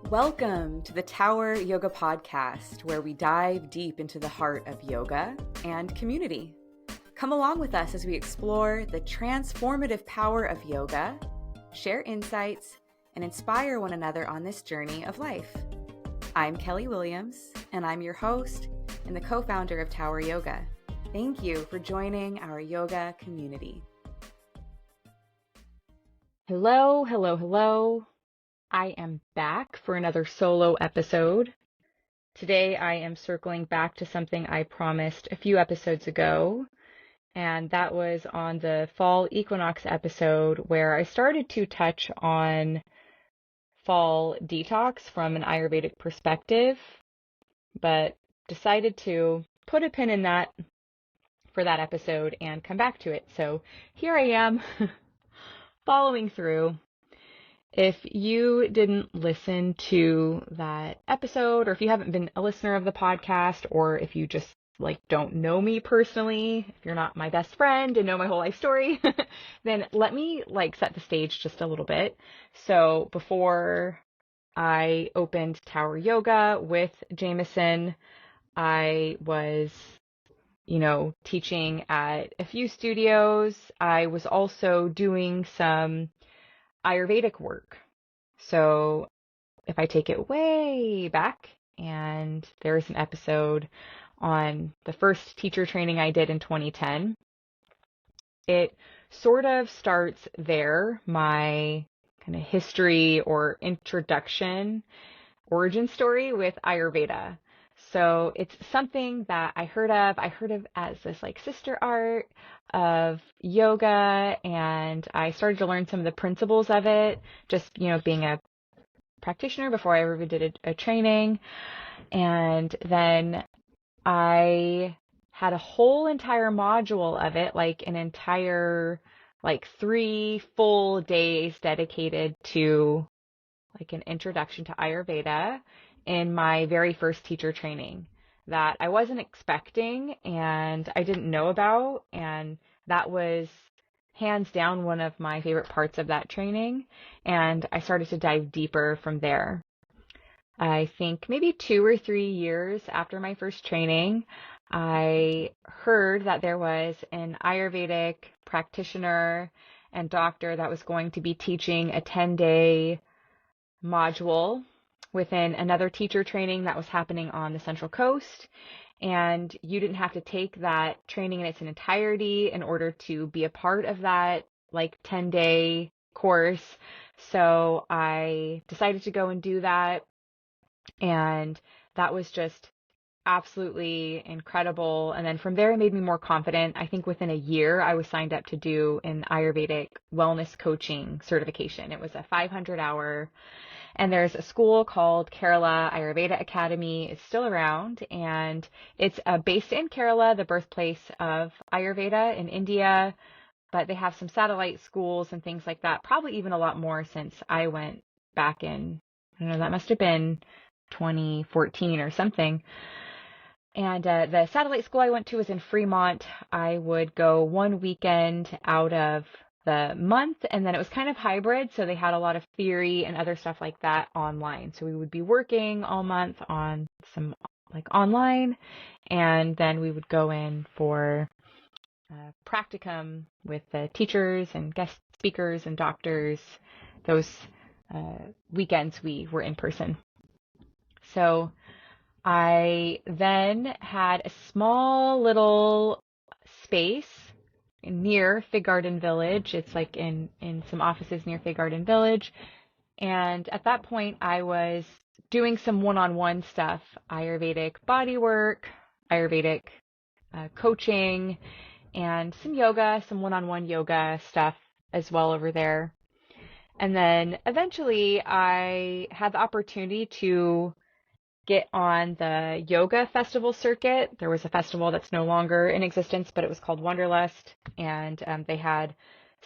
Welcome to the Tower Yoga Podcast, where we dive deep into the heart of yoga and community. Come along with us as we explore the transformative power of yoga, share insights, and inspire one another on this journey of life. I'm Kellee Williams, and I'm your host and the co-founder of Tower Yoga. Thank you for joining our yoga community. Hello. I am back for another solo episode. Today I am circling back to something I promised a few episodes ago, and that was on the fall equinox episode where I started to touch on fall detox from an Ayurvedic perspective, but decided to put a pin in that for that episode and come back to it. So here I am following through. If you didn't listen to that episode, or if you haven't been a listener of the podcast, or if you just don't know me personally, if you're not my best friend and know my whole life story, then let me set the stage just a little bit. So before I opened Tower Yoga with Jameson, I was teaching at a few studios. I was also doing some Ayurvedic work. So if I take it way back, and there's an episode on the first teacher training I did in 2010, it sort of starts there, my kind of history or introduction, origin story with Ayurveda. So it's something that I heard of as this sister art of yoga, and I started to learn some of the principles of it, just, being a practitioner before I ever did a training. And then I had a whole entire module of it, an entire 3 full days dedicated to an introduction to Ayurveda in my very first teacher training that I wasn't expecting and I didn't know about. And that was hands down one of my favorite parts of that training. And I started to dive deeper from there. I think maybe 2 or 3 years after my first training, I heard that there was an Ayurvedic practitioner and doctor that was going to be teaching a 10-day module within another teacher training that was happening on the Central Coast. And you didn't have to take that training in its entirety in order to be a part of that 10-day course. So I decided to go and do that. And that was just absolutely incredible. And then from there, it made me more confident. I think within a year, I was signed up to do an Ayurvedic wellness coaching certification. It was a 500-hour. And there's a school called Kerala Ayurveda Academy. It's still around, and it's based in Kerala, the birthplace of Ayurveda in India, but they have some satellite schools and things like that, probably even a lot more since I went back in, I don't know, that must have been 2014 or something. And the satellite school I went to was in Fremont. I would go one weekend out of the month, and then it was kind of hybrid, so they had a lot of theory and other stuff like that online. So we would be working all month on some online, and then we would go in for practicum with the teachers and guest speakers and doctors. Those weekends we were in person. So I then had a small little space near Fig Garden Village. It's in some offices near Fig Garden Village. And at that point, I was doing some one-on-one stuff, Ayurvedic body work, Ayurvedic coaching, and some yoga, some one-on-one yoga stuff as well over there. And then eventually I had the opportunity to get on the yoga festival circuit. There was a festival that's no longer in existence, but it was called Wanderlust, and they had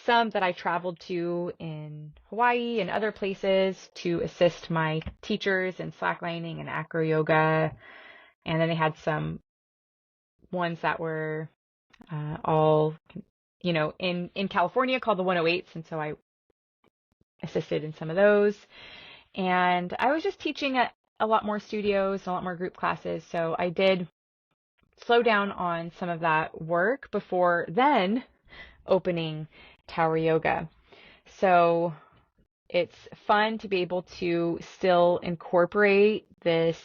some that I traveled to in Hawaii and other places to assist my teachers in slacklining and acro yoga. And then they had some ones that were all, in California called the 108s, and so I assisted in some of those. And I was just teaching at a lot more studios, a lot more group classes. So I did slow down on some of that work before then opening Tower Yoga. So it's fun to be able to still incorporate this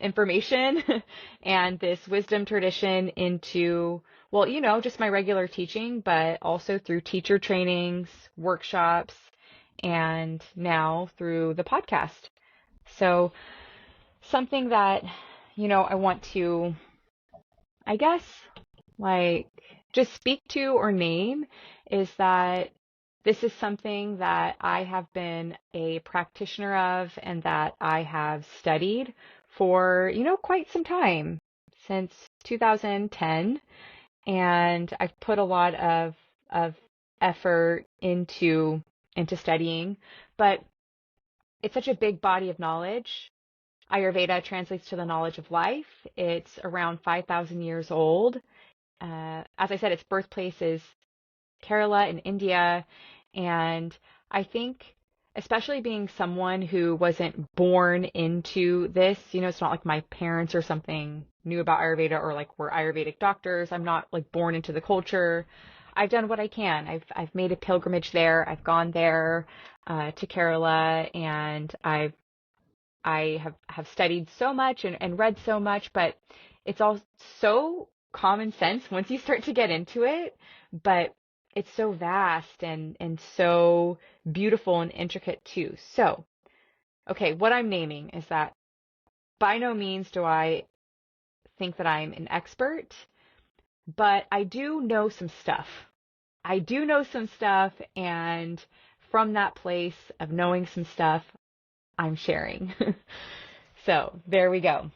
information and this wisdom tradition into, well, just my regular teaching, but also through teacher trainings, workshops, and now through the podcast. So something that, I want to, I guess, like just speak to or name is that this is something that I have been a practitioner of and that I have studied for, quite some time, since 2010. And I've put a lot of effort into studying, but it's such a big body of knowledge. Ayurveda translates to the knowledge of life. It's around 5,000 years old. As I said, its birthplace is Kerala in India. And I think, especially being someone who wasn't born into this, it's not like my parents or something knew about Ayurveda or like were Ayurvedic doctors. I'm not like born into the culture. I've done what I can. I've made a pilgrimage there. I've gone there to Kerala, and I have studied so much and read so much, but it's all so common sense once you start to get into it. But it's so vast and so beautiful and intricate too. So, okay, what I'm naming is that by no means do I think that I'm an expert, but I do know some stuff. I do know some stuff, and from that place of knowing some stuff, I'm sharing. So there we go.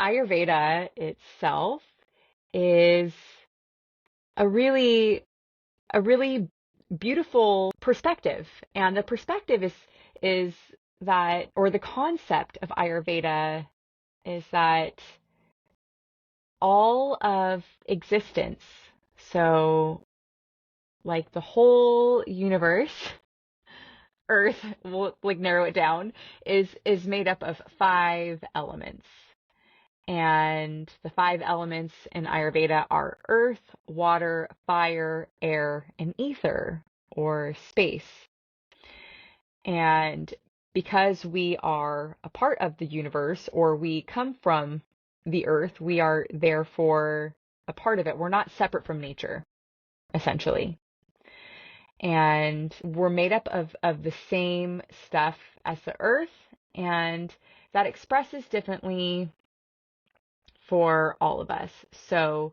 Ayurveda itself is a really beautiful perspective. And the perspective is that, or the concept of Ayurveda is that all of existence, so like the whole universe, Earth, we'll like narrow it down, is made up of 5 elements. And the 5 elements in Ayurveda are earth, water, fire, air, and ether, or space. And because we are a part of the universe, or we come from the earth, we are therefore a part of it. We're not separate from nature, essentially. And we're made up of the same stuff as the earth, and that expresses differently for all of us. So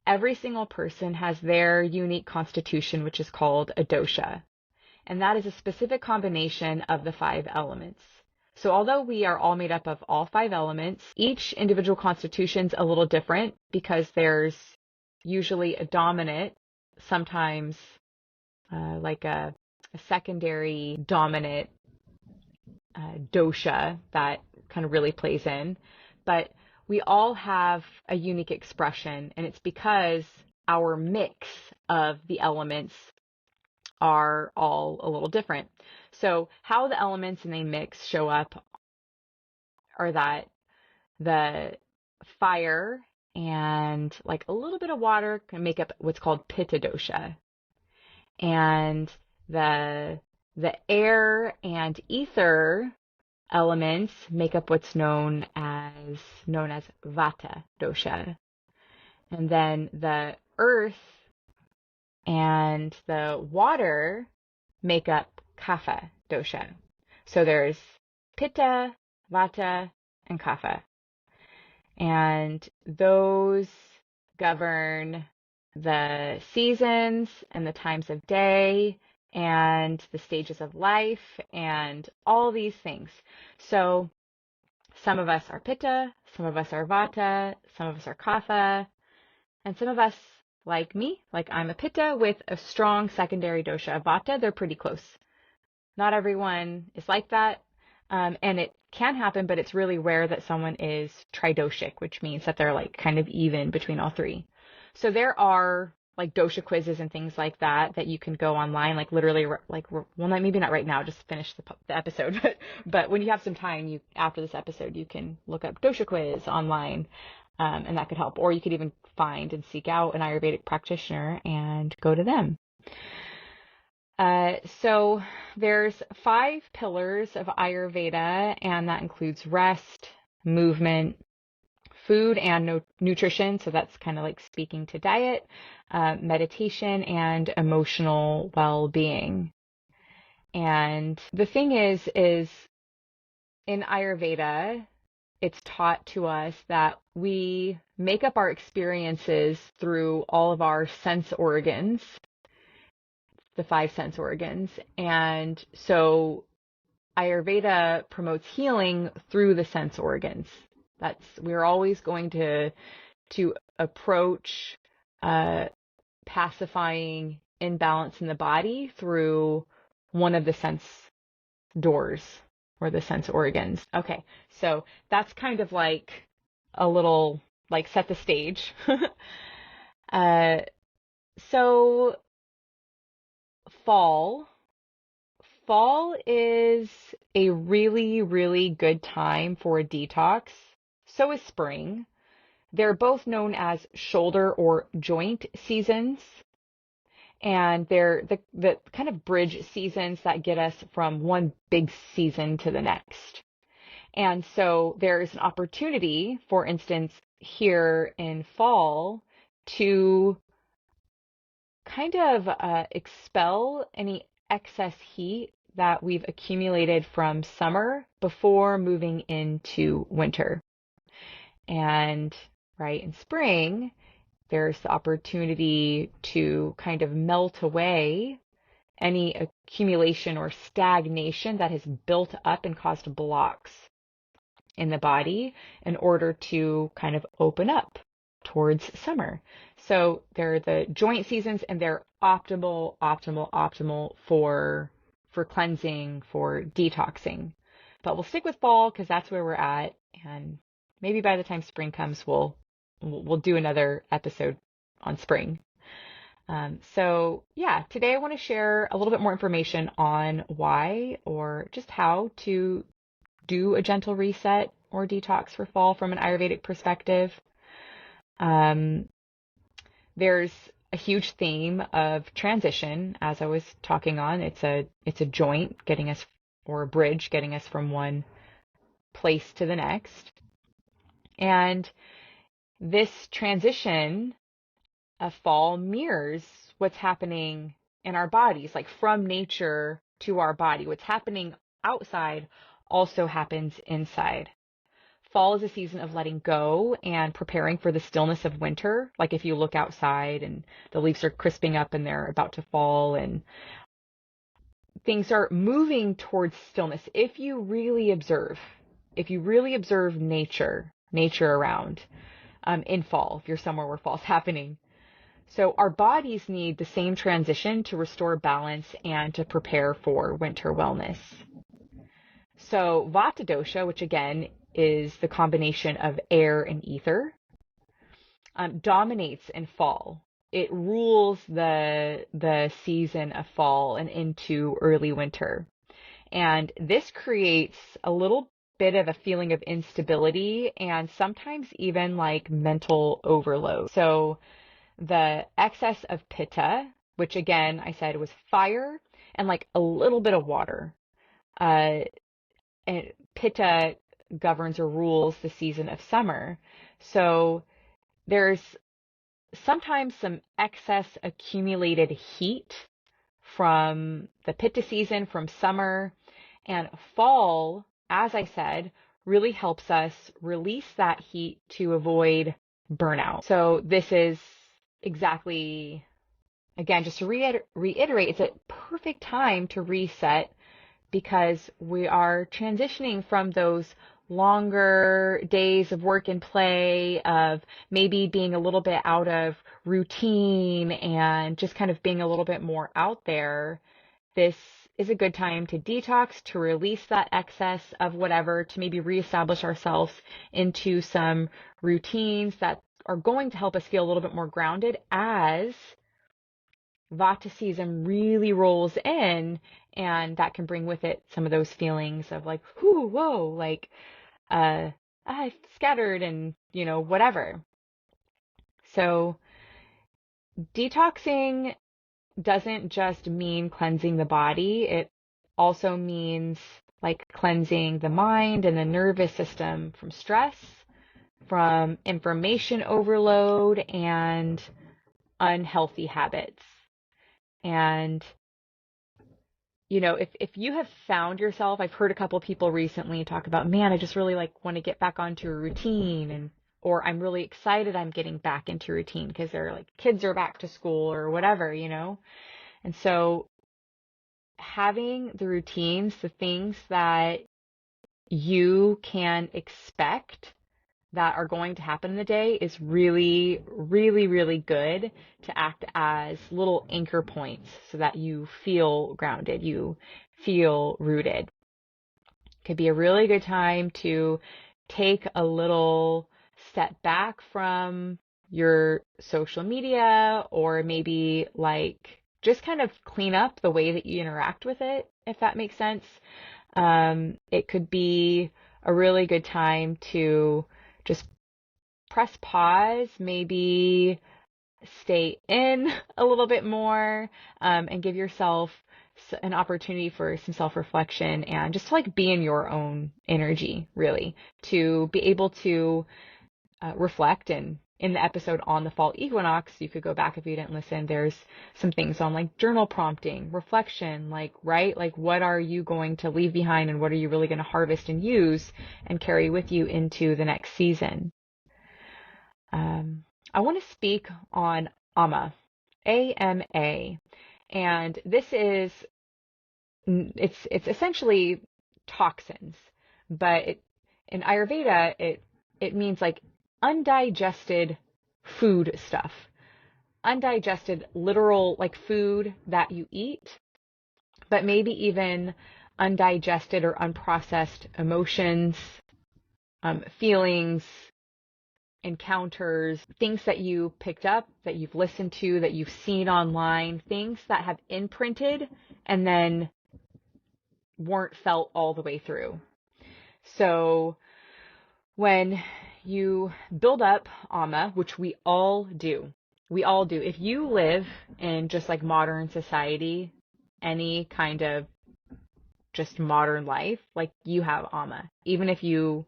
every single person has their unique constitution, which is called a dosha. And that is a specific combination of the 5 elements. So although we are all made up of all 5 elements, each individual constitution's a little different because there's usually a dominant, sometimes like a secondary dominant dosha that kind of really plays in. But we all have a unique expression, and it's because our mix of the elements are all a little different. So how the elements in a mix show up are that the fire and like a little bit of water can make up what's called pitta dosha. And the air and ether elements make up what's known as vata dosha. And then the earth and the water make up kapha dosha. So there's pitta, vata, and kapha. And those govern the seasons and the times of day and the stages of life and all these things. So some of us are pitta, some of us are vata, some of us are kapha, and some of us, like me, like I'm a pitta with a strong secondary dosha of vata. They're pretty close. Not everyone is like that, and it can happen, but it's really rare that someone is tridoshic, which means that they're like kind of even between all 3. So there are like dosha quizzes and things like that that you can go online, like literally, like, well, maybe not right now, just finish the episode, but when you have some time, after this episode, you can look up dosha quiz online, and that could help. Or you could even find and seek out an Ayurvedic practitioner and go to them. So there's 5 pillars of Ayurveda, and that includes rest, movement, food and nutrition. So that's kind of like speaking to diet, meditation, and emotional well-being. And the thing is in Ayurveda, it's taught to us that we make up our experiences through all of our sense organs, the 5 sense organs. And so Ayurveda promotes healing through the sense organs. We're always going to approach pacifying imbalance in the body through one of the sense doors or the sense organs. Okay, so that's kind of like a little, like, set the stage. So fall is a really, really good time for a detox. So is spring. They're both known as shoulder or joint seasons. And they're the kind of bridge seasons that get us from one big season to the next. And so there's an opportunity, for instance, here in fall, to kind of expel any excess heat that we've accumulated from summer before moving into winter. And right in spring, there's the opportunity to kind of melt away any accumulation or stagnation that has built up and caused blocks in the body in order to kind of open up towards summer. So they're the joint seasons, and they're optimal for cleansing, for detoxing. But we'll stick with fall because that's where we're at, and maybe by the time spring comes, we'll do another episode on spring. So yeah, today I want to share a little bit more information on why or just how to do a gentle reset or detox for fall from an Ayurvedic perspective. There's a huge theme of transition, as I was talking on. It's a joint getting us, or a bridge getting us from one place to the next. And this transition of fall mirrors what's happening in our bodies, like from nature to our body. What's happening outside also happens inside. Fall is a season of letting go and preparing for the stillness of winter. Like if you look outside and the leaves are crisping up and they're about to fall and things are moving towards stillness. If you really observe nature around in fall, if you're somewhere where fall's happening. So our bodies need the same transition to restore balance and to prepare for winter wellness. So Vata dosha, which again is the combination of air and ether, dominates in fall. It rules the season of fall and into early winter. And this creates a little bit of a feeling of instability and sometimes even like mental overload. So the excess of pitta, which again I said was fire and like a little bit of water, and pitta governs or rules the season of summer. So there's sometimes some excess accumulated heat from the pitta season, from summer, and fall, as I said, really helps us release that heat to avoid burnout. So this is exactly, again, just to reiterate, it's a perfect time to reset because we are transitioning from those longer days of work and play, of maybe being a little bit out of routine and just kind of being a little bit more out there. This is a good time to detox, to release that excess of whatever, to maybe reestablish ourselves into some routines that are going to help us feel a little bit more grounded as Vata season really rolls in, and that can bring with it some of those feelings of like, whoo, whoa, like, I scattered and, whatever. So detoxing doesn't just mean cleansing the body. It also means like cleansing the mind and the nervous system from stress, from information overload, and unhealthy habits. And, if you have found yourself, I've heard a couple of people recently talk about, man, I just really like want to get back onto a routine, or I'm really excited I'm getting back into routine because they're like kids are back to school or whatever, And so having the routines, the things that you can expect that are going to happen in the day is really, really, really good to act as little anchor points so that you feel grounded, you feel rooted. It could be a really good time to take a little step back from your social media, or maybe like just kind of clean up the way that you interact with it, if that makes sense. It could be a really good time to just press pause, maybe stay in a little bit more, and give yourself an opportunity for some self-reflection and just to like be in your own energy, really, to be able to reflect. And in the episode on the fall equinox, you could go back if you didn't listen, there's some things on like journal prompting, reflection, like, right? Like, what are you going to leave behind and what are you really going to harvest and use and carry with you into the next season? I want to speak on AMA, AMA, and this is, it's essentially toxins, but in Ayurveda, it means like undigested food stuff, undigested literal like food that you eat, but maybe even undigested or unprocessed emotions, feelings, encounters, things that you picked up, that you've listened to, that you've seen online, things that have imprinted and then weren't felt all the way through. So when you build up ama, which we all do, if you live in just like modern society, any kind of just modern life, like you have ama, even if you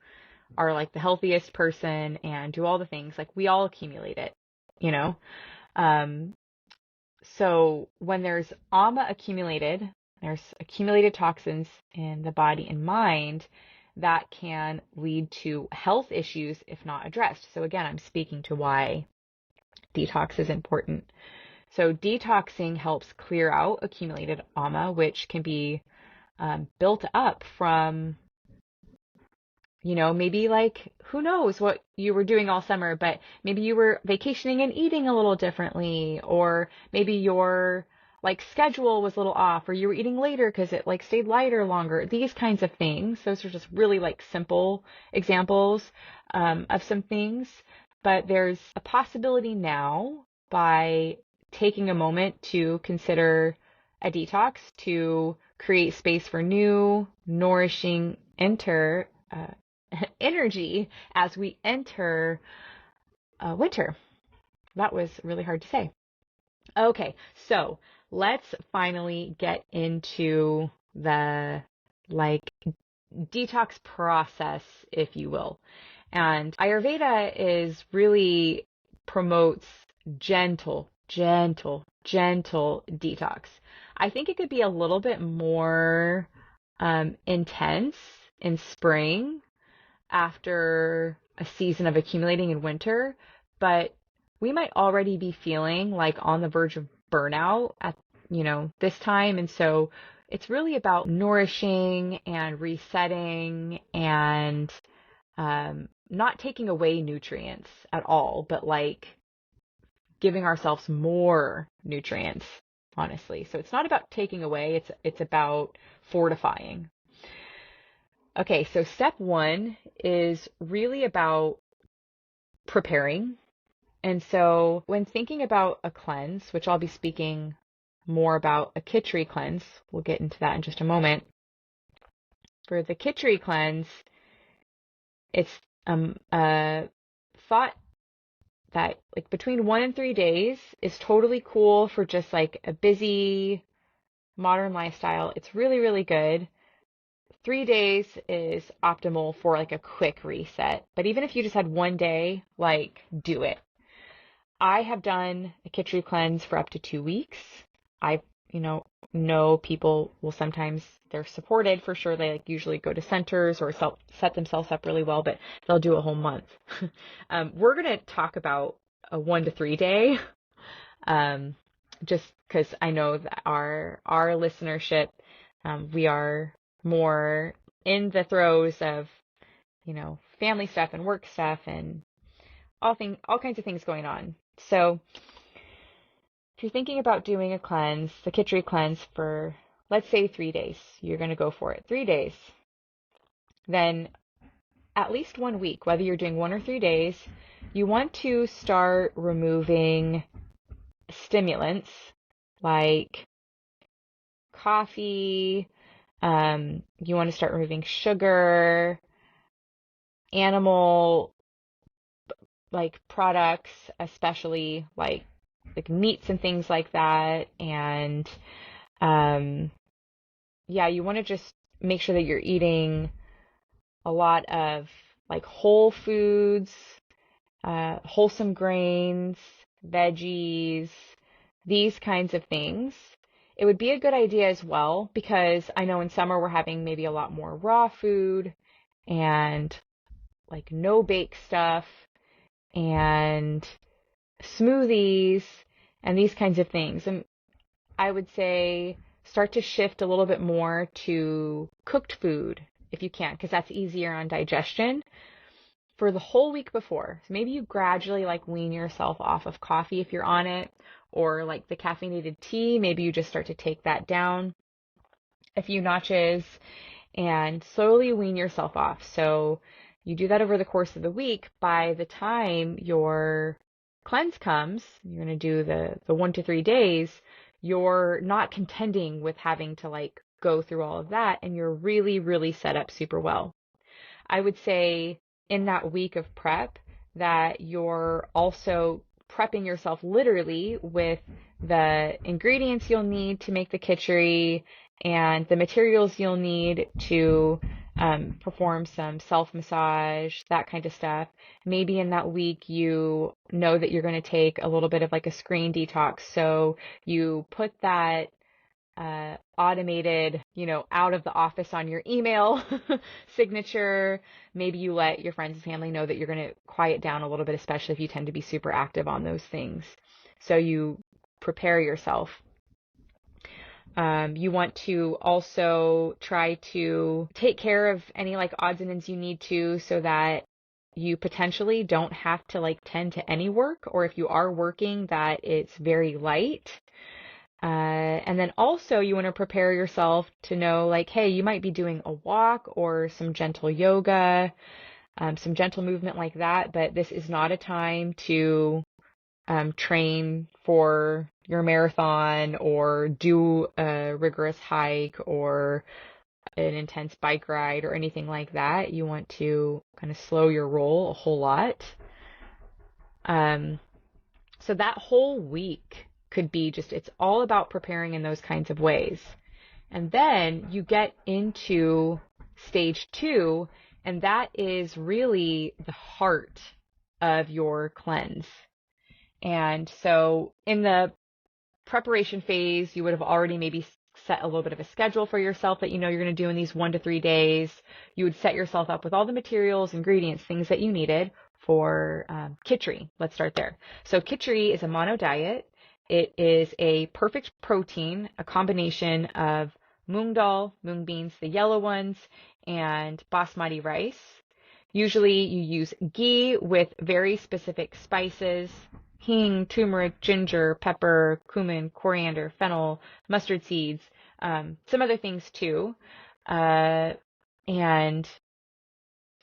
are like the healthiest person and do all the things, like we all accumulate it, So when there's ama accumulated, there's accumulated toxins in the body and mind that can lead to health issues if not addressed. So again, I'm speaking to why detox is important. So detoxing helps clear out accumulated ama, which can be built up from maybe like, who knows what you were doing all summer, but maybe you were vacationing and eating a little differently, or maybe your like schedule was a little off, or you were eating later because it like stayed lighter longer, these kinds of things. Those are just really like simple examples of some things, but there's a possibility now by taking a moment to consider a detox to create space for new, nourishing energy as we enter winter. That was really hard to say. Okay, so let's finally get into the like detox process, if you will. And Ayurveda is really promotes gentle detox. I think it could be a little bit more intense in spring after a season of accumulating in winter, but we might already be feeling like on the verge of burnout at, this time. And so it's really about nourishing and resetting and not taking away nutrients at all, but like giving ourselves more nutrients, honestly. So it's not about taking away, it's about fortifying. Okay, so step one is really about preparing. And so when thinking about a cleanse, which I'll be speaking more about a Kitchari cleanse. We'll get into that in just a moment. For the Kitchari cleanse, it's thought that like between 1 and 3 days is totally cool for just like a busy modern lifestyle. It's really, really good. 3 days is optimal for like a quick reset. But even if you just had 1 day, like do it. I have done a Kitchari cleanse for up to 2 weeks. I, know people will sometimes, they're supported for sure. They like usually go to centers or set themselves up really well, but they'll do a whole month. We're going to talk about a 1 to 3 day, just because I know that our listenership, we are more in the throes of, family stuff and work stuff and all kinds of things going on. So if you're thinking about doing a cleanse, the Kitchari cleanse for, let's say 3 days, you're going to go for it. 3 days. Then at least 1 week, whether you're doing 1 or 3 days, you want to start removing stimulants like coffee. You want to start removing sugar, animal like products, especially like meats and things like that. And you want to just make sure that you're eating a lot of like whole foods, wholesome grains, veggies, these kinds of things. It would be a good idea as well, because I know in summer we're having maybe a lot more raw food and like no bake stuff and smoothies and these kinds of things. And I would say start to shift a little bit more to cooked food if you can, because that's easier on digestion for the whole week before. So maybe you gradually like wean yourself off of coffee if you're on it, or like the caffeinated tea, maybe you just start to take that down a few notches and slowly wean yourself off. So you do that over the course of the week. By the time your cleanse comes, you're going to do the 1 to 3 days, you're not contending with having to like go through all of that, and you're really, really set up super well. I would say in that week of prep that you're also prepping yourself literally with the ingredients you'll need to make the Kitchari and the materials you'll need to perform some self-massage, that kind of stuff. Maybe in that week you know that you're going to take a little bit of like a screen detox. So you put that automated, out of the office on your email signature. Maybe you let your friends and family know that you're going to quiet down a little bit, especially if you tend to be super active on those things. So you prepare yourself. You want to also try to take care of any like odds and ends you need to, so that you potentially don't have to like tend to any work, or if you are working, that it's very light. And then also you want to prepare yourself to know like, hey, you might be doing a walk or some gentle yoga, some gentle movement like that, but this is not a time to train for your marathon or do a rigorous hike or an intense bike ride or anything like that. You want to kind of slow your roll a whole lot. So that whole week could be just, it's all about preparing in those kinds of ways. And then you get into stage 2, and that is really the heart of your cleanse. And so in the preparation phase, you would have already maybe set a little bit of a schedule for yourself that you're going to do in these 1 to 3 days. You would set yourself up with all the materials, ingredients, things that you needed for Kitchari. Let's start there. So Kitchari is a mono diet. It is a perfect protein, a combination of moong dal, mung beans, the yellow ones, and basmati rice. Usually you use ghee with very specific spices: hing, turmeric, ginger, pepper, cumin, coriander, fennel, mustard seeds, some other things too. And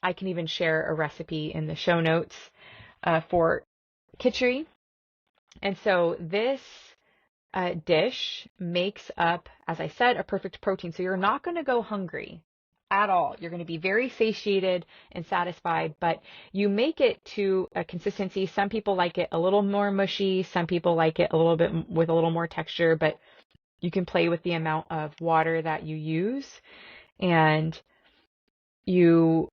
I can even share a recipe in the show notes for Kitchari. And so this dish makes up, as I said, a perfect protein. So you're not going to go hungry at all. You're going to be very satiated and satisfied, but you make it to a consistency. Some people like it a little more mushy. Some people like it a little bit with a little more texture, but you can play with the amount of water that you use, and you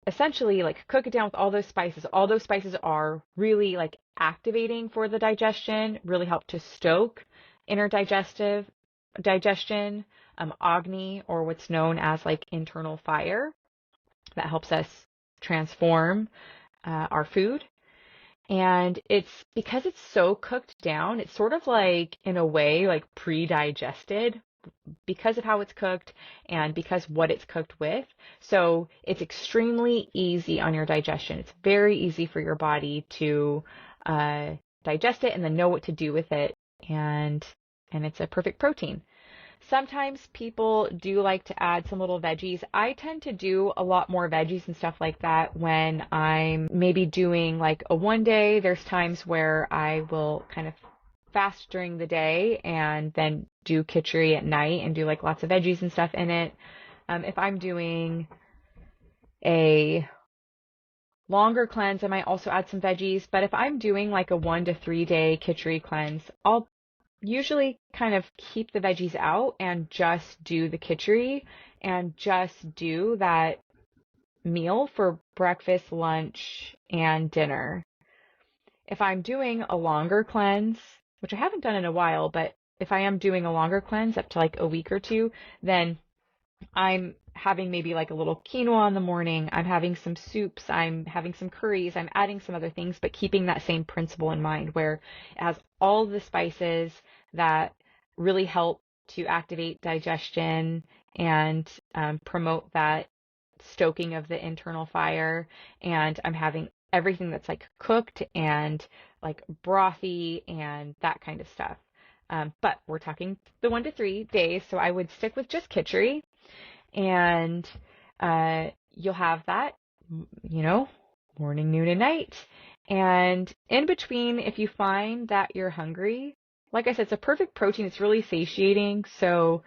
essentially like cook it down with all those spices. All those spices are really like activating for the digestion, really help to stoke inner digestion, agni, or what's known as like internal fire, that helps us transform our food. And it's because it's so cooked down, it's sort of like, in a way, like pre-digested because of how it's cooked and because what it's cooked with. So it's extremely easy on your digestion. It's very easy for your body to digest it and then know what to do with it. And it's a perfect protein. Sometimes people do like to add some little veggies. I tend to do a lot more veggies and stuff like that when I'm maybe doing like a one day. There's times where I will kind of fast during the day and then do Kitchari at night and do like lots of veggies and stuff in it. If I'm doing a longer cleanse, I might also add some veggies. But if I'm doing like a 1 to 3 day Kitchari cleanse, I'll usually kind of keep the veggies out and just do the Kitchari and just do that meal for breakfast, lunch, and dinner. If I'm doing a longer cleanse, which I haven't done in a while, but if I am doing a longer cleanse up to like a week or two, then I'm having maybe like a little quinoa in the morning. I'm having some soups. I'm having some curries. I'm adding some other things, but keeping that same principle in mind where it has all the spices that really help to activate digestion and promote that stoking of the internal fire. And I'm having everything that's like cooked and like brothy and that kind of stuff. But we're talking the 1 to 3 days, so I would stick with just Kitchari. And you'll have that, morning, noon, and night. And in between, if you find that you're hungry, like I said, it's a perfect protein. It's really satiating. So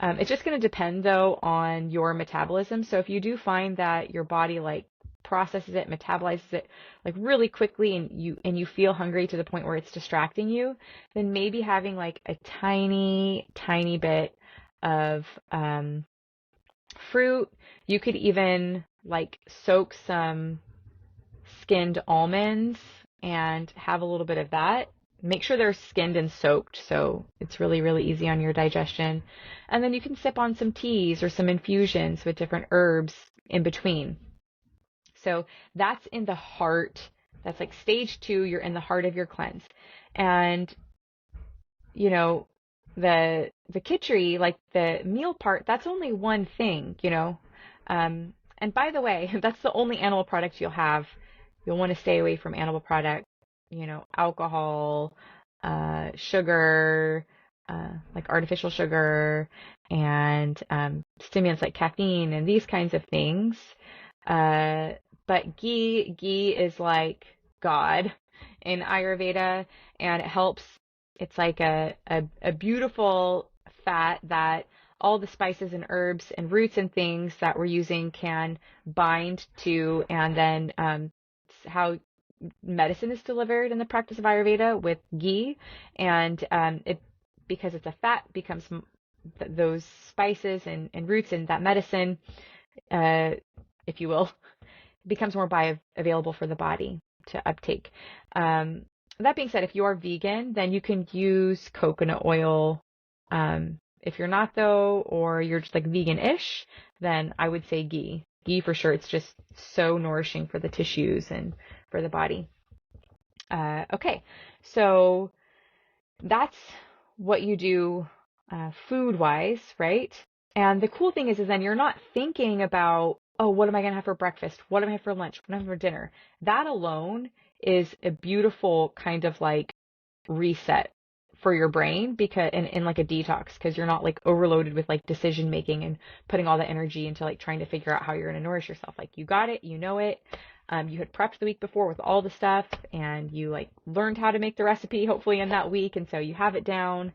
it's just going to depend, though, on your metabolism. So if you do find that your body like processes it, metabolizes it like really quickly, and you feel hungry to the point where it's distracting you, then maybe having like a tiny, tiny bit of fruit. You could even like soak some skinned almonds and have a little bit of that. Make sure they're skinned and soaked so it's really, really easy on your digestion. And then you can sip on some teas or some infusions with different herbs in between. So that's in the heart. That's like stage 2. You're in the heart of your cleanse. And, the Kitchari, like the meal part, that's only one thing, and by the way, that's the only animal product you'll have. You'll want to stay away from animal product, alcohol, sugar, like artificial sugar, and stimulants like caffeine and these kinds of things. But ghee is like God in Ayurveda, and it helps. It's like a beautiful fat that all the spices and herbs and roots and things that we're using can bind to, and then how medicine is delivered in the practice of Ayurveda with ghee, and it, because it's a fat, becomes those spices and roots and that medicine, if you will, becomes more bioavailable for the body to uptake. That being said, if you are vegan, then you can use coconut oil. If you're not, though, or you're just like vegan-ish, then I would say ghee. Ghee for sure. It's just so nourishing for the tissues and for the body. Okay, so that's what you do food-wise, right? And the cool thing is then you're not thinking about, oh, what am I going to have for breakfast? What am I going to have for lunch? What am I going to have for dinner? That alone is a beautiful kind of like reset for your brain, because in like a detox, because you're not like overloaded with like decision making and putting all the energy into like trying to figure out how you're going to nourish yourself. Like you got it, you know it. You had prepped the week before with all the stuff, and you like learned how to make the recipe hopefully in that week, and so you have it down,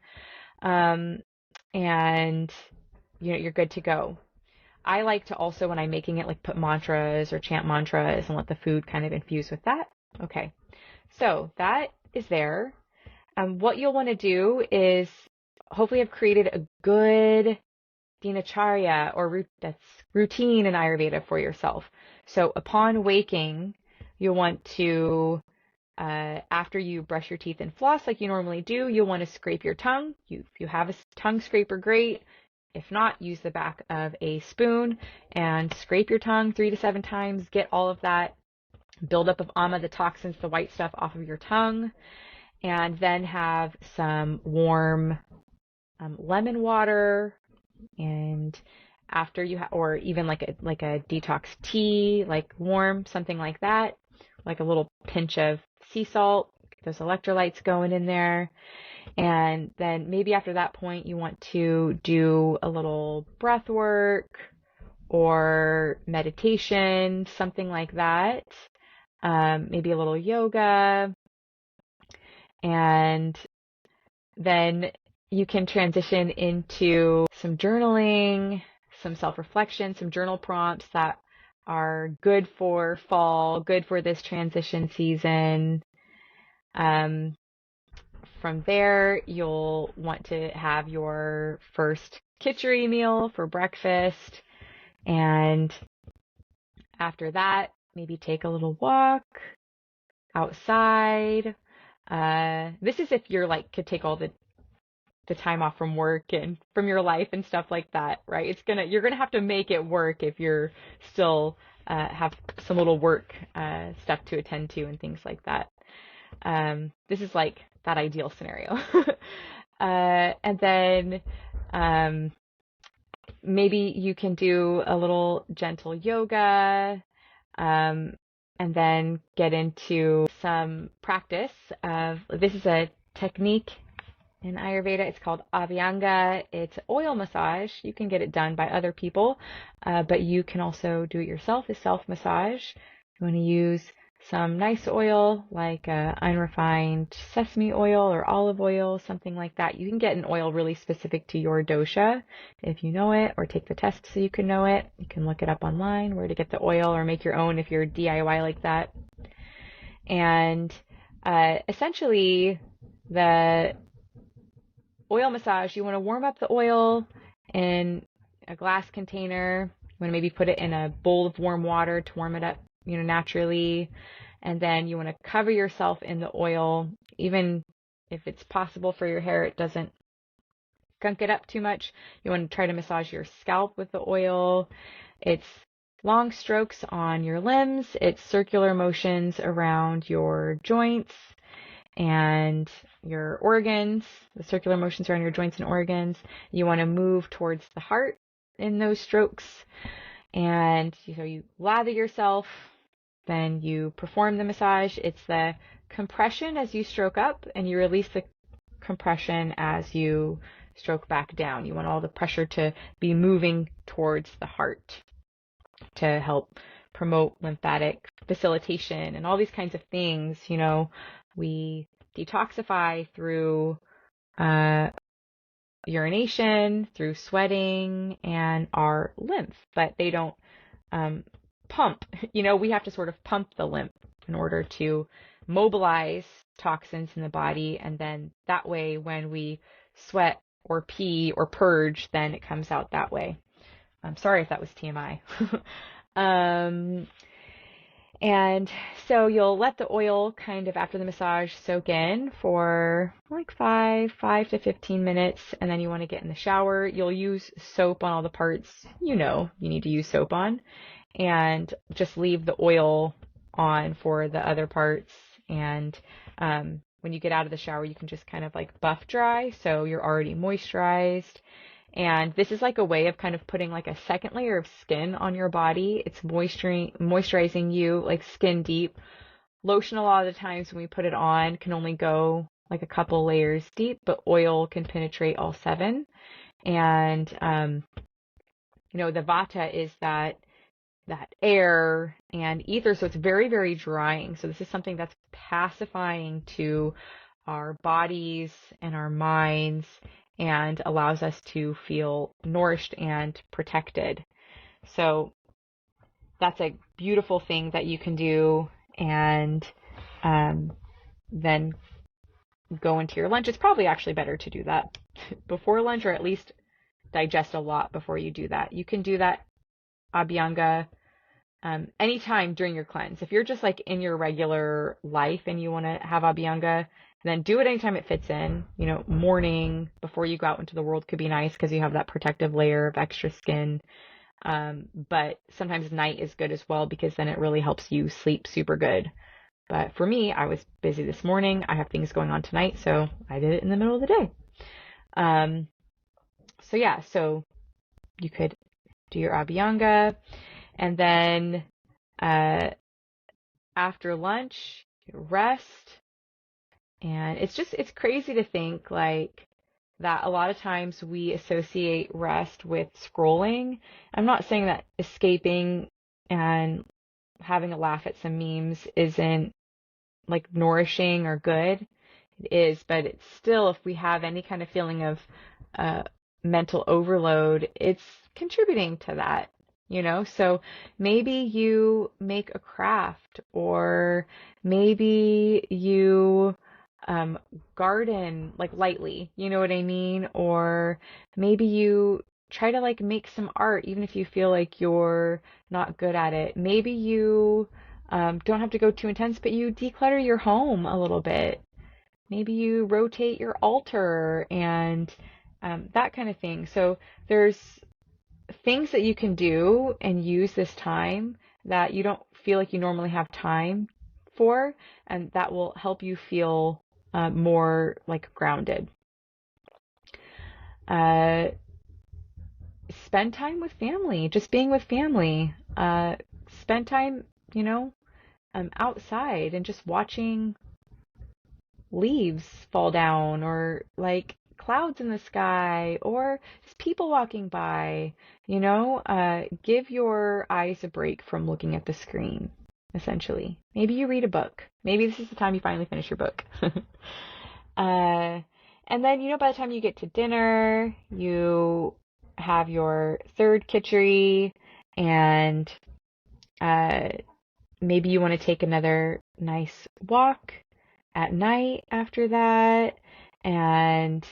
and you're good to go. I like to also, when I'm making it, like put mantras or chant mantras and let the food kind of infuse with that. Okay, so that is there. What you'll want to do is hopefully have created a good dinacharya, or that's routine in Ayurveda, for yourself. So upon waking, you'll want to, after you brush your teeth and floss like you normally do, you'll want to scrape your tongue. If you have a tongue scraper, great. If not, use the back of a spoon and scrape your tongue 3 to 7 times. Get all of that buildup of ama, the toxins, the white stuff, off of your tongue. And then have some warm lemon water, and after you or even like a detox tea, like warm, something like that, like a little pinch of sea salt, those electrolytes going in there. And then maybe after that point you want to do a little breath work or meditation, something like that. Maybe a little yoga. And then you can transition into some journaling, some self-reflection, some journal prompts that are good for fall, good for this transition season. From there, you'll want to have your first Kitchari meal for breakfast. And after that, maybe take a little walk outside. This is if you're like, could take all the time off from work and from your life and stuff like that, right? You're gonna have to make it work if you're still have some little work stuff to attend to and things like that. This is like that ideal scenario. And then maybe you can do a little gentle yoga, and then get into some practice of, this is a technique in Ayurveda. It's called Abhyanga. It's oil massage. You can get it done by other people, but you can also do it yourself, a self-massage. You want to use some nice oil, like unrefined sesame oil or olive oil, something like that. You can get an oil really specific to your dosha if you know it, or take the test so you can know it. You can look it up online where to get the oil, or make your own if you're DIY like that. And essentially, the oil massage, you want to warm up the oil in a glass container. You want to maybe put it in a bowl of warm water to warm it up, naturally. And then you want to cover yourself in the oil. Even if it's possible for your hair, it doesn't gunk it up too much. You want to try to massage your scalp with the oil. It's long strokes on your limbs. It's circular motions around your joints and your organs, the circular motions around your joints and organs. You want to move towards the heart in those strokes. And so you lather yourself, then you perform the massage. It's the compression as you stroke up, and you release the compression as you stroke back down. You want all the pressure to be moving towards the heart to help promote lymphatic facilitation and all these kinds of things. We detoxify through urination, through sweating, and our lymph, but they don't pump. We have to sort of pump the lymph in order to mobilize toxins in the body, and then that way when we sweat or pee or purge, then it comes out that way. I'm sorry if that was TMI. And so you'll let the oil kind of, after the massage, soak in for like 5 to 15 minutes, and then you want to get in the shower. You'll use soap on all the parts you need to use soap on, and just leave the oil on for the other parts. And when you get out of the shower, you can just kind of like buff dry, so you're already moisturized. And this is like a way of kind of putting like a second layer of skin on your body. It's moisturizing you like skin deep. Lotion, a lot of the times when we put it on, can only go like a couple layers deep, but oil can penetrate all seven. And, the vata is that air and ether, so it's very, very drying. So this is something that's pacifying to our bodies and our minds and allows us to feel nourished and protected. So that's a beautiful thing that you can do. And then go into your lunch. It's probably actually better to do that before lunch, or at least digest a lot before you do that. You can do that Abhyanga anytime during your cleanse. If you're just like in your regular life and you want to have Abhyanga, then do it anytime it fits in. Morning before you go out into the world could be nice because you have that protective layer of extra skin. But sometimes night is good as well because then it really helps you sleep super good. But for me, I was busy this morning. I have things going on tonight, so I did it in the middle of the day. So you could do your Abhyanga, and then after lunch, rest. And it's crazy to think like that a lot of times we associate rest with scrolling. I'm not saying that escaping and having a laugh at some memes isn't like nourishing or good. It is, but it's still, if we have any kind of feeling of mental overload, it's contributing to that. So maybe you make a craft, or maybe you garden like lightly, you know what I mean? Or maybe you try to like make some art, even if you feel like you're not good at it. Maybe you don't have to go too intense, but you declutter your home a little bit. Maybe you rotate your altar and that kind of thing. So there's things that you can do and use this time that you don't feel like you normally have time for, and that will help you feel more like grounded. Spend time with family, just being with family. Spend time, outside and just watching leaves fall down, or like clouds in the sky, or just people walking by. Give your eyes a break from looking at the screen, essentially. Maybe you read a book. Maybe this is the time you finally finish your book. And then, by the time you get to dinner, you have your third Kitchari, and maybe you want to take another nice walk at night after that, and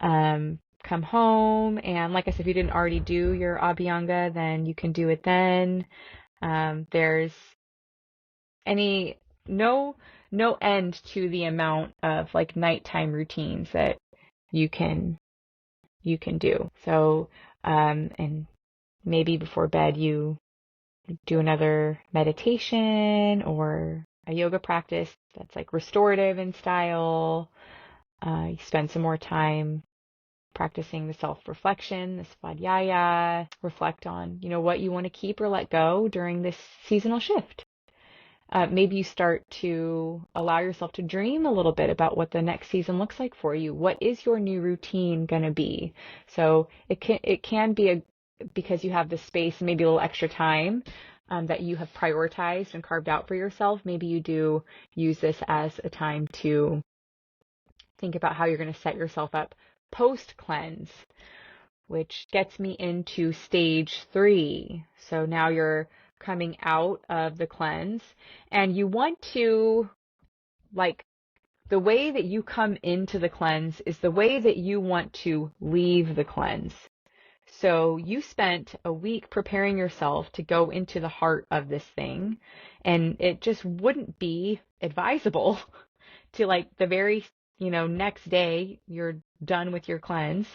come home. And like I said, if you didn't already do your Abhyanga, then you can do it then. There's no end to the amount of like nighttime routines that you can do. So, and maybe before bed you do another meditation or a yoga practice that's like restorative in style. You spend some more time practicing the self-reflection, the svadhyaya, reflect on, what you want to keep or let go during this seasonal shift. Maybe you start to allow yourself to dream a little bit about what the next season looks like for you. What is your new routine going to be? So it can be because you have the space and maybe a little extra time that you have prioritized and carved out for yourself. Maybe you do use this as a time to think about how you're going to set yourself up post-cleanse, which gets me into stage 3. So now you're coming out of the cleanse, and you want to, like, the way that you come into the cleanse is the way that you want to leave the cleanse. So you spent a week preparing yourself to go into the heart of this thing, and it just wouldn't be advisable to, like, the very, next day you're done with your cleanse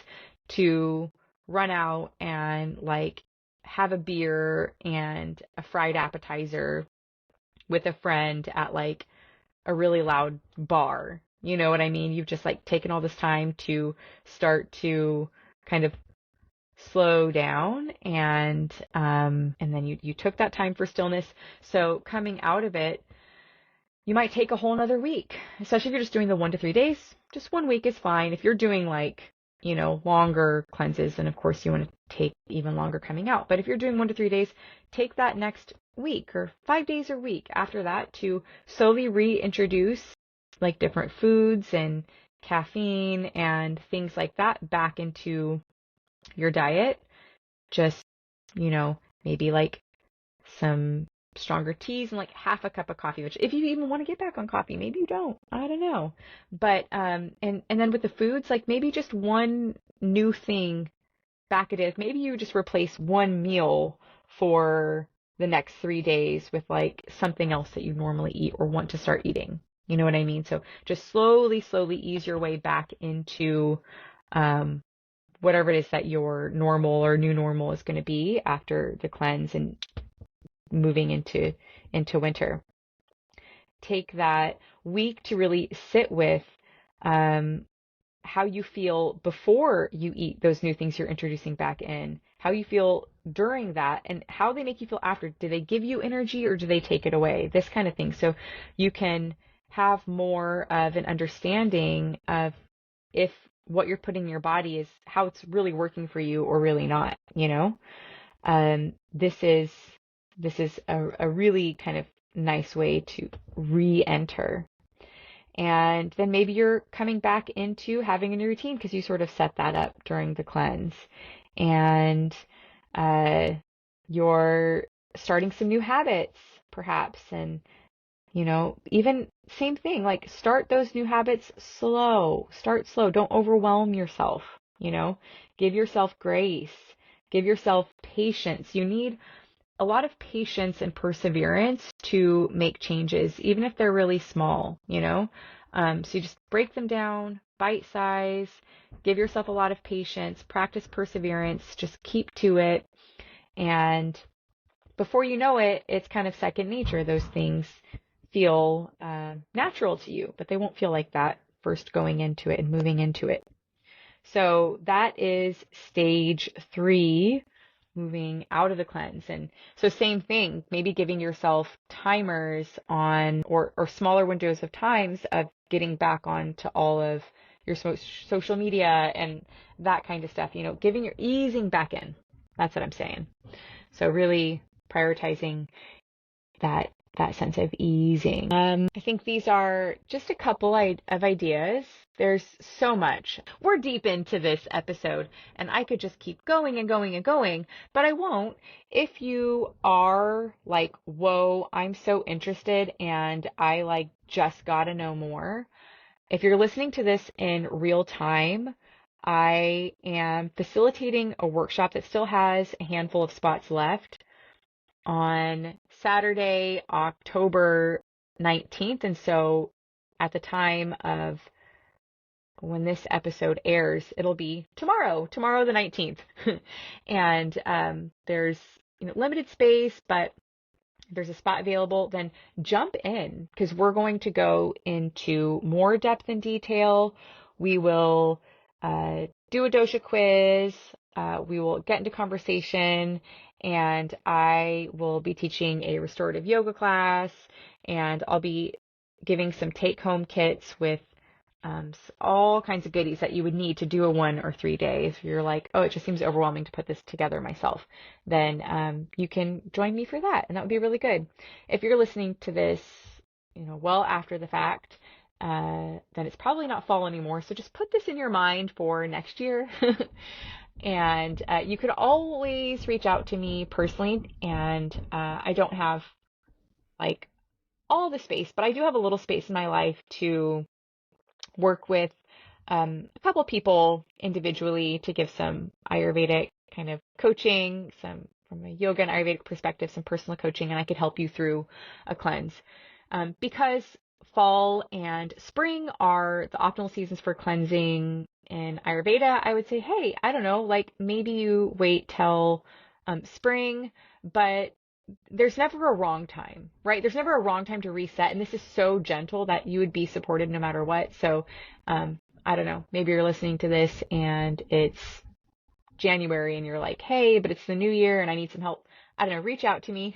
to run out and like have a beer and a fried appetizer with a friend at like a really loud bar. You know what I mean? You've just like taken all this time to start to kind of slow down, and then you took that time for stillness. So coming out of it, you might take a whole nother week, especially if you're just doing the 1 to 3 days. Just 1 week is fine. If you're doing longer cleanses, then of course you want to take even longer coming out. But if you're doing 1 to 3 days, take that next week or 5 days a week after that to slowly reintroduce like different foods and caffeine and things like that back into your diet. Just, maybe like some stronger teas and like half a cup of coffee, which if you even want to get back on coffee, maybe you don't, I don't know. But, and then with the foods, like maybe just one new thing back it is. Maybe you just replace one meal for the next 3 days with like something else that you normally eat or want to start eating. You know what I mean? So just slowly ease your way back into, whatever it is that your normal or new normal is going to be after the cleanse and moving into winter. Take that week to really sit with how you feel before you eat those new things you're introducing back in, how you feel during that, and how they make you feel after. Do they give you energy or do they take it away? This kind of thing. So you can have more of an understanding of if what you're putting in your body is how it's really working for you or really not, This is a really kind of nice way to re-enter. And then maybe you're coming back into having a new routine because you sort of set that up during the cleanse. And you're starting some new habits, perhaps. And, even same thing, like start those new habits slow. Start slow. Don't overwhelm yourself, Give yourself grace. Give yourself patience. You need a lot of patience and perseverance to make changes, even if they're really small, So you just break them down, bite size, give yourself a lot of patience, practice perseverance, just keep to it. And before you know it, it's kind of second nature. Those things feel natural to you, but they won't feel like that first going into it and moving into it. So that is stage 3, moving out of the cleanse. And so same thing, maybe giving yourself timers on or smaller windows of times of getting back onto all of your social media and that kind of stuff, easing back in. That's what I'm saying. So really prioritizing that sense of easing. I think these are just a couple of ideas. There's so much. We're deep into this episode, and I could just keep going and going and going, but I won't. If you are like, whoa, I'm so interested and I just gotta know more. If you're listening to this in real time, I am facilitating a workshop that still has a handful of spots left on Saturday, October 19th. And so at the time of when this episode airs, it'll be tomorrow the 19th. And there's limited space, but if there's a spot available, then jump in because we're going to go into more depth and detail. We will do a dosha quiz. We will get into conversation, and I will be teaching a restorative yoga class, and I'll be giving some take-home kits with all kinds of goodies that you would need to do a 1 or 3 days. If you're like, oh, it just seems overwhelming to put this together myself, then you can join me for that, and that would be really good. If you're listening to this, well after the fact, then it's probably not fall anymore. So just put this in your mind for next year. And you could always reach out to me personally, and I don't have all the space, but I do have a little space in my life to work with a couple people individually to give some Ayurvedic kind of coaching, some from a yoga and Ayurvedic perspective, some personal coaching, and I could help you through a cleanse. Because fall and spring are the optimal seasons for cleansing in Ayurveda, I would say, hey, I don't know, maybe you wait till spring, but there's never a wrong time, right? There's never a wrong time to reset. And this is so gentle that you would be supported no matter what. So, I don't know, maybe you're listening to this and it's January and you're like, hey, but it's the new year and I need some help. I don't know, reach out to me.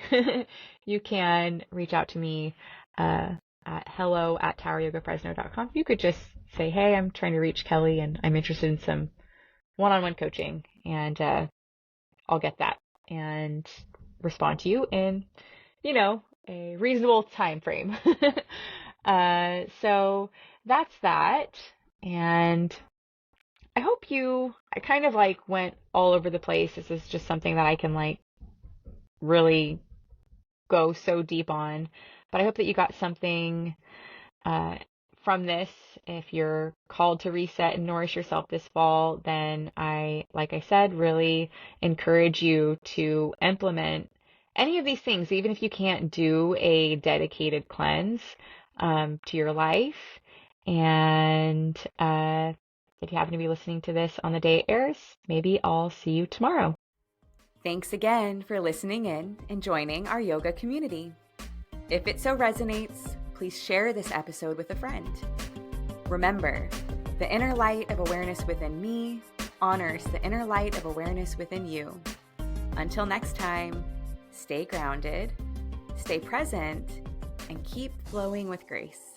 You can reach out to me at hello@toweryogafresno.com. You could just say, hey, I'm trying to reach Kellee and I'm interested in some one-on-one coaching, and I'll get that and respond to you in, a reasonable time frame. So that's that. And I hope I kind of like went all over the place. This is just something that I can like really go so deep on, but I hope that you got something from this. If you're called to reset and nourish yourself this fall, then like I said, really encourage you to implement any of these things, even if you can't do a dedicated cleanse to your life. And if you happen to be listening to this on the day it airs, maybe I'll see you tomorrow. Thanks again for listening in and joining our yoga community. If it so resonates, please share this episode with a friend. Remember, the inner light of awareness within me honors the inner light of awareness within you. Until next time, stay grounded, stay present, and keep flowing with grace.